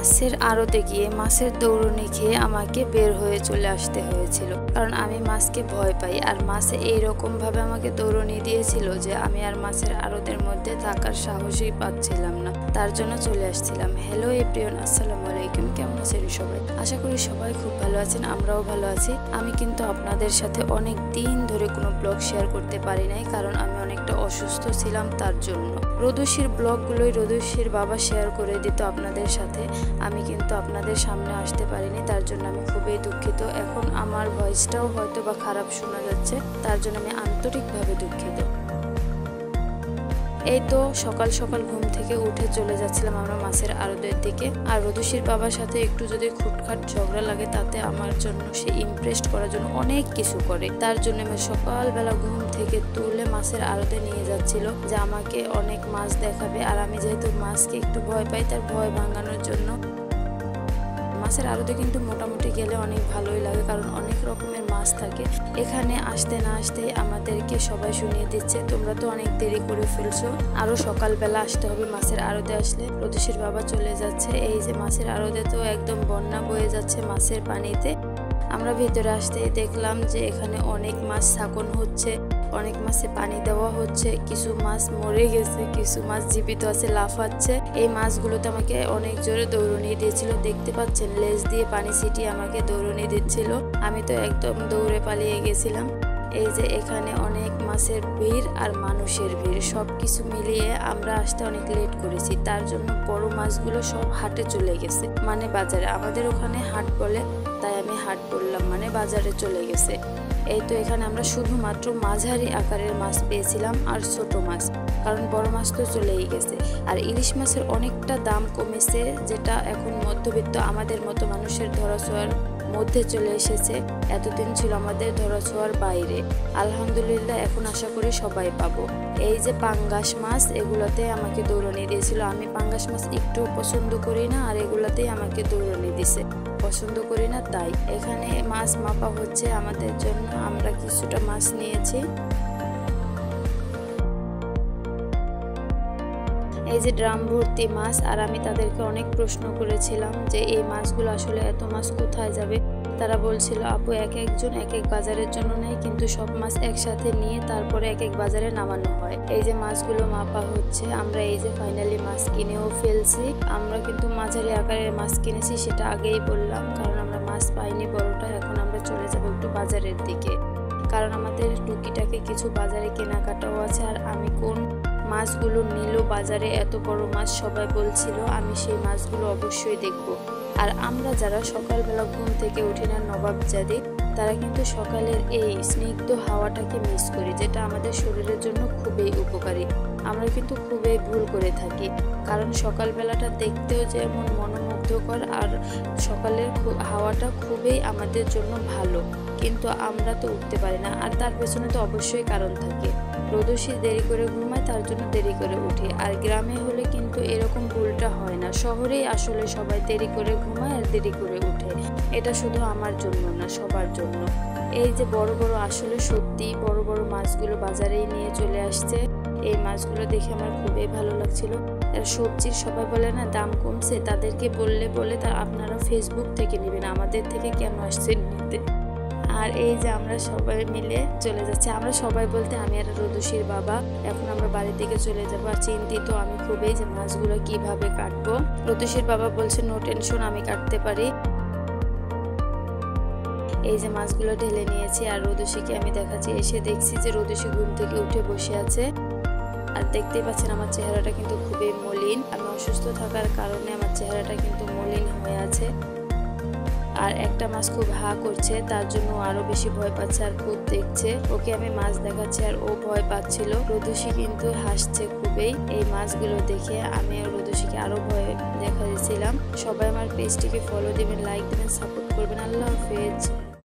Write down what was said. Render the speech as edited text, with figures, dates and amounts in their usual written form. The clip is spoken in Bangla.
মাছের আড়তে গিয়ে মাছের দৌড়ুনি খেয়ে আমাকে বের হয়ে চলে আসতে হয়েছিল, কারণ আমি মাছকে ভয় পাই। আর মাছে এইরকম ভাবে আমাকে দৌড়ুনি দিয়েছিল যে আমি আর মাছের আড়তের মধ্যে থাকার সাহসই পাচ্ছিলাম না, তার জন্য চলে আসছিলাম। হ্যালো এভরিওয়ান, আসসালামু আলাইকুম। কেমন আছেন সবাই? আশা করি সবাই খুব ভালো আছেন, আমরাও ভালো আছি। আমি কিন্তু আপনাদের সাথে অনেক দিন ধরে কোনো ব্লগ শেয়ার করতে পারি নাই, কারণ আমি অনেকটা অসুস্থ ছিলাম। তার জন্য রোদুশির ব্লগগুলোই রোদুশির বাবা শেয়ার করে দিত আপনাদের সাথে, আমি কিন্তু আপনাদের সামনে আসতে পারিনি, তার জন্য আমি খুবই দুঃখিত। এখন আমার ভয়েসটাও হয়তো বা খারাপ শোনা যাচ্ছে, তার জন্য আমি আন্তরিকভাবে দুঃখিত। এই তো সকাল সকাল ঘুম থেকে উঠে চলে যাচ্ছিলাম আমরা মাছের আড়তের দিকে। আর রোদুশির বাবার সাথে একটু যদি খুটখাট ঝগড়া লাগে, তাতে আমার জন্য সে ইমপ্রেসড করার জন্য অনেক কিছু করে। তার জন্য আমি সকালবেলা ঘুম থেকে তুলে মাছের আড়তে নিয়ে যাচ্ছিল যে আমাকে অনেক মাছ দেখাবে। আর আমি যেহেতু মাছকে একটু ভয় পাই, তার ভয় ভাঙানোর জন্য মাছের আড়তে কিন্তু মোটামুটি গেলে অনেক ভালোই লাগে, কারণ অনেক রকমের মাছ থাকে। এখানে আসতে না আসতে আমাদেরকে সবাই শুনিয়ে দিচ্ছে তোমরা তো অনেক দেরি করে ফেলছো, আরো সকালবেলা আসতে হবে মাছের আড়তে আসলে। রোদুশির বাবা চলে যাচ্ছে। এই যে মাছের আড়তে তো একদম বন্যা বয়ে যাচ্ছে মাছের পানিতে। আমরা ভিতরে আসতেই দেখলাম যে এখানে অনেক মাছ ছাকন হচ্ছে, অনেক মাছে পানি দেওয়া হচ্ছে। কিছু মাছ মরে গেছে, কিছু মাছ জীবিত আছে, লাফাচ্ছে। এই মাছগুলোতে আমাকে অনেক জোরে দৌড়ুনি দিয়েছিল, দেখতে পাচ্ছেন লেজ দিয়ে পানি ছিটিয়ে আমাকে দৌড়ুনি দিচ্ছিল। আমি তো একদম দৌড়ে পালিয়ে গেছিলাম। এই যে এখানে অনেক মাছের ভিড় আর মানুষের ভিড়, সব কিছু মিলিয়ে আমরা আসতে অনেক লেট করেছি। তার জন্য বড় মাছগুলো সব হাটে চলে গেছে, মানে বাজারে। আমাদের ওখানে হাট বলে, তাই আমি হাট বললাম, মানে বাজারে চলে গেছে। এই তো এখানে আমরা শুধুমাত্র মাঝারি আকারের মাছ পেয়েছিলাম আর ছোট মাছ, কারণ বড় মাছ তো চলেই গেছে। আর ইলিশ মাছের অনেকটা দাম কমেছে, যেটা এখন মধ্যবিত্ত আমাদের মতো মানুষের ধরাছোঁয়ার মধ্যে চলে এসেছে। এতদিন ছিল আমাদের ধরাছোঁয়ার বাইরে। আলহামদুলিল্লাহ এখন আশা করি সবাই পাবো। এই যে পাঙ্গাস মাছ, এগুলাতে আমাকে দৌড়ানি দিয়েছিল। আমি পাঙ্গাস মাছ একটু পছন্দ করি না, আর এগুলাতেই আমাকে দৌড়ানি দিছে, পছন্দ করি না। তাই এখানে মাছ মাপা হচ্ছে আমাদের জন্য, আমরা কিছুটা মাছ নিয়েছি। এই যে ড্রাম ভর্তি মাছ। আর আমি তাদেরকে অনেক প্রশ্ন করেছিলাম যে এই মাছগুলো আসলে এত মাছ কোথায় যাবে। তারা বলছিল আপু এক একজন এক এক বাজারের জন্য নেয়, কিন্তু সব মাছ একসাথে নিয়ে তারপরে এক এক বাজারে নামানো হয়। এই যে মাছগুলো মাপা হচ্ছে। আমরা এই যে ফাইনালি মাছ কিনেও ফেলছি। আমরা কিন্তু মাঝারি আকারের মাছ কিনেছি, সেটা আগেই বললাম, কারণ আমরা মাছ পাইনি বড়টা। এখন আমরা চলে যাব একটু বাজারের দিকে, কারণ আমাদের টুকিটাকে কিছু বাজারে কেনাকাটাও আছে। আর আমি কোন মাছগুলো নিল বাজারে, এত বড় মাছ সবাই বলছিল, আমি সেই মাছগুলো অবশ্যই দেখব। আর আমরা যারা সকালবেলা ঘুম থেকে উঠি না নবাবজাদি, তারা কিন্তু সকালের এই স্নিগ্ধ হাওয়াটাকে মিস করি, যেটা আমাদের শরীরের জন্য খুবই উপকারী। আমরা কিন্তু খুবই ভুল করে থাকি, কারণ সকালবেলাটা দেখতেও যেমন মনোমুগ্ধকর, আর সকালের হাওয়াটা খুবই আমাদের জন্য ভালো, কিন্তু আমরা তো উঠতে পারি না। আর তার পেছনে তো অবশ্যই কারণ থাকে। রোদুশি দেরি করে ঘুমায়, তার জন্য দেরি করে উঠি। আর গ্রামে হলে কিন্তু এরকম ভুলটা হয় না। শহরেই আসলে সবাই দেরি করে ঘুমায় আর দেরি করে উঠে। এটা শুধু আমার জন্য না, সবার জন্য। এই যে বড় বড়, আসলে সত্যি বড় বড় মাছগুলো বাজারেই নিয়ে চলে আসছে। এই মাছগুলো দেখে আমার খুবই ভালো লাগছিল। আর সবজির সবাই বলে না দাম কমছে, তাদেরকে বলে তা আপনারা ফেসবুক থেকে নেবেন, আমাদের থেকে কেন আসছেন নিতে। আর এই যে আমরা সবাই মিলে চলে যাচ্ছি, আমরা সবাই বলতে আমি আর রোদুশির বাবা। এখন আমরা বাড়ির দিকে চলে যাবো। আর চিন্তিত আমি খুবই যে মাছগুলো কিভাবে কাটবো। রোদুশির বাবা বলছে নো টেনশন, আমি কাটতে পারি। এই যে মাছগুলো ঢেলে নিয়েছি, আর রোদুশিকে আমি দেখাচ্ছি। এসে দেখছি যে রোদুশি ঘুম থেকে উঠে বসে আছে। আর দেখতেই পাচ্ছেন আমার চেহারাটা কিন্তু খুবই মলিন। আমি অসুস্থ থাকার কারণে আমার চেহারাটা কিন্তু মলিন হয়ে আছে। আর একটা মাছ খুব হা করছে, তার জন্য আরো বেশি ভয় পাচ্ছে আর খুব দেখছে। ওকে আমি মাছ দেখাচ্ছি আর ও ভয় পাচ্ছিল। রোদুশি কিন্তু হাসছে খুবই এই মাছগুলো দেখে। আমি রোদুশিকে আরো ভয় দেখা দিয়েছিলাম। সবাই আমার পেজটিকে ফলো দিবেন, লাইক দিবেন, সাপোর্ট করবেন। আল্লাহ হাফেজ।